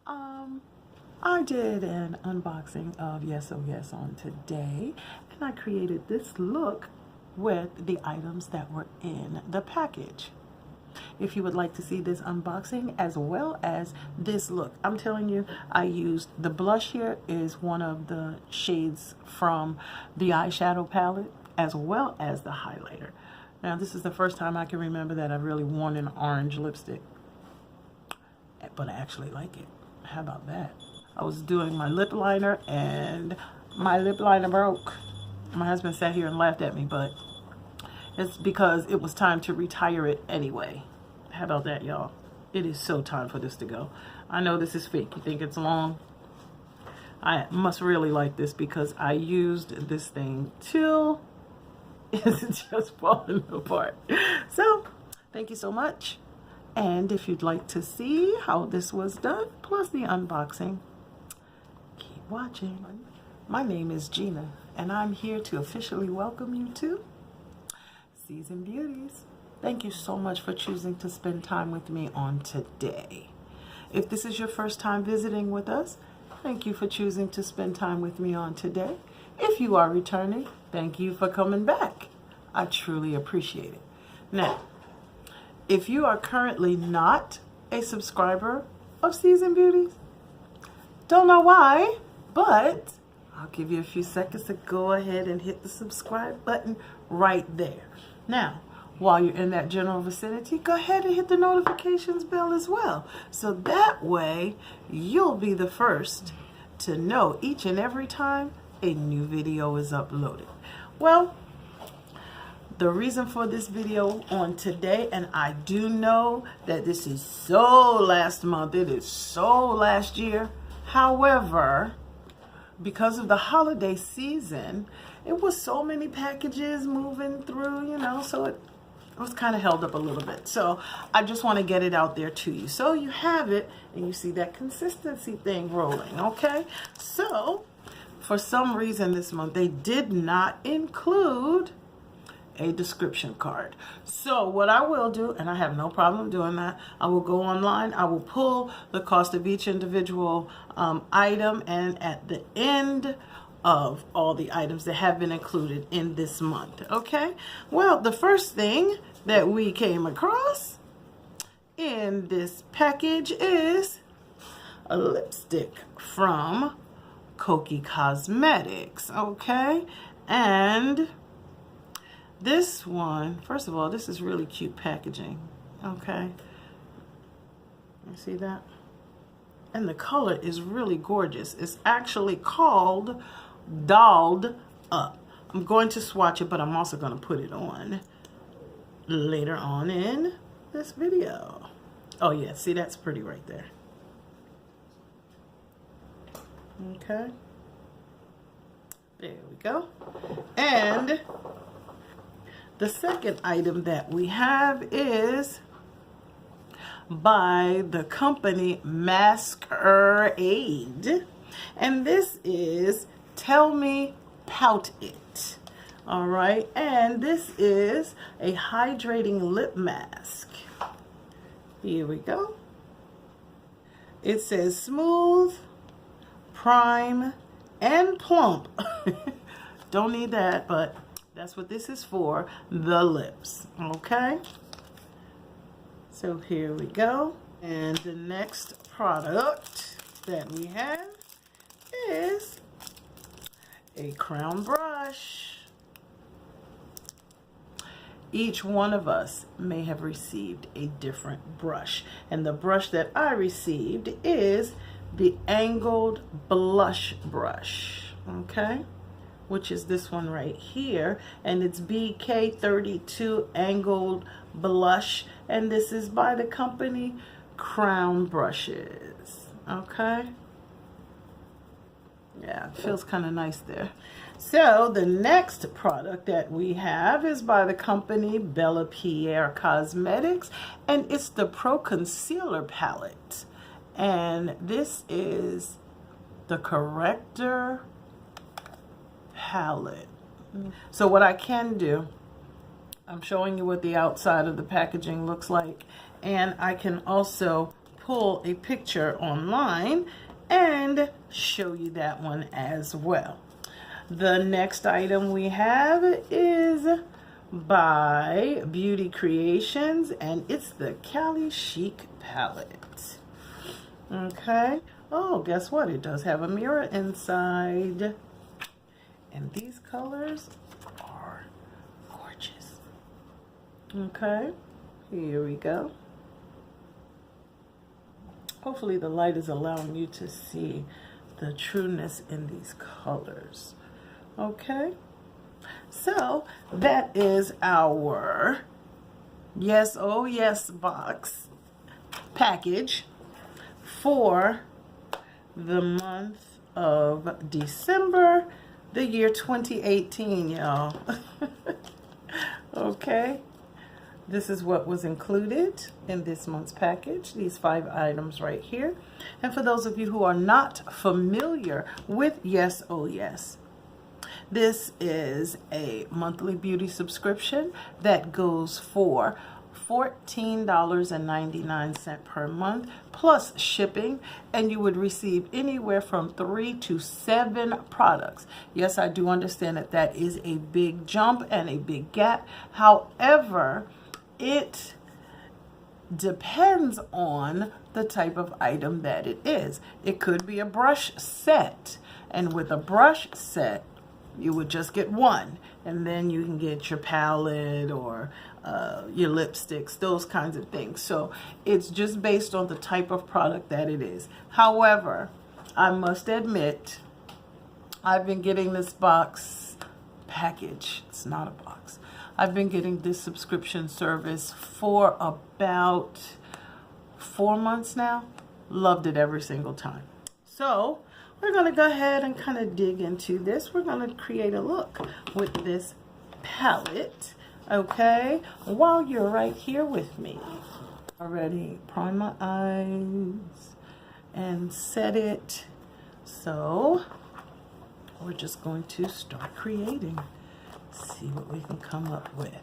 I did an unboxing of Yes Oh Yes on today, and I created this look with the items that were in the package. If you would like to see this unboxing as well as this look, I'm telling you, I used the blush here is one of the shades from the eyeshadow palette as well as the highlighter. Now this is the first time I can remember that I've really worn an orange lipstick, but I actually like it. How about that? I was doing my lip liner and my lip liner broke. My husband sat here and laughed at me, but it's because it was time to retire it anyway. How about that, y'all? It is so time for this to go. I know this is fake. You think it's long? I must really like this because I used this thing till it's just falling apart. So, thank you so much. And if you'd like to see how this was done, plus the unboxing, keep watching. My name is Gina, and I'm here to officially welcome you to Seasoned Beauties. Thank you so much for choosing to spend time with me on today. If this is your first time visiting with us, thank you for choosing to spend time with me on today. If you are returning, thank you for coming back. I truly appreciate it. Now, if you are currently not a subscriber of Seasoned Beauties, don't know why, but I'll give you a few seconds to go ahead and hit the subscribe button right there. Now, while you're in that general vicinity, go ahead and hit the notifications bell as well. So that way, you'll be the first to know each and every time a new video is uploaded. Well, the reason for this video on today, and I do know that this is so last month, it is so last year. However, because of the holiday season, it was so many packages moving through, you know, so it was kind of held up a little bit. So I just want to get it out there to you. So you have it and you see that consistency thing rolling, okay? So for some reason this month, they did not include a description card. So what I will do, and I have no problem doing that, I will go online, I will pull the cost of each individual item, and at the end of all the items that have been included in this month, okay? Well, the first thing that we came across in this package is a lipstick from Kokie Cosmetics, okay? And this one, first of all, this is really cute packaging, okay? You see that? And the color is really gorgeous. It's actually called Dolled Up. I'm going to swatch it, but I'm also going to put it on later on in this video. Oh yeah, see, that's pretty right there. Okay. There we go. And the second item that we have is by the company Masquerade, and this is Tell Me Pout It. All right, and this is a hydrating lip mask. Here we go. It says smooth, prime, and plump. Don't need that, but that's what this is for, the lips, okay? So here we go. And the next product that we have is a crown brush. Each one of us may have received a different brush, and the brush that I received is the angled blush brush, okay, which is this one right here, and it's BK32 angled blush, and this is by the company Crown Brushes, okay. Yeah, it feels kind of nice there. So the next product that we have is by the company Bella Pierre Cosmetics, and it's the Pro Concealer Palette. And this is the Corrector Palette. So what I can do, I'm showing you what the outside of the packaging looks like, and I can also pull a picture online and show you that one as well. The next item we have is by Beauty Creations, and it's the Cali Chic palette. Okay. Oh, guess what? It does have a mirror inside. And these colors are gorgeous. Okay. Here we go. Hopefully the light is allowing you to see the trueness in these colors. Okay, so that is our Yes, Oh Yes box package for the month of December, the year 2018, y'all. Okay. This is what was included in this month's package, these 5 items right here. And for those of you who are not familiar with Yes, Oh Yes, this is a monthly beauty subscription that goes for $14.99 per month plus shipping, and you would receive anywhere from 3 to 7 products. Yes, I do understand that that is a big jump and a big gap. However, it depends on the type of item that it is. It could be a brush set, and with a brush set you would just get one, and then you can get your palette or your lipsticks, those kinds of things. So it's just based on the type of product that it is. However, I must admit, I've been getting this box package. It's not a box. I've been getting this subscription service for about 4 months now. Loved it every single time. So we're going to go ahead and kind of dig into this. We're going to create a look with this palette, okay, while you're right here with me. Already prime my eyes and set it. So we're just going to start creating. See what we can come up with.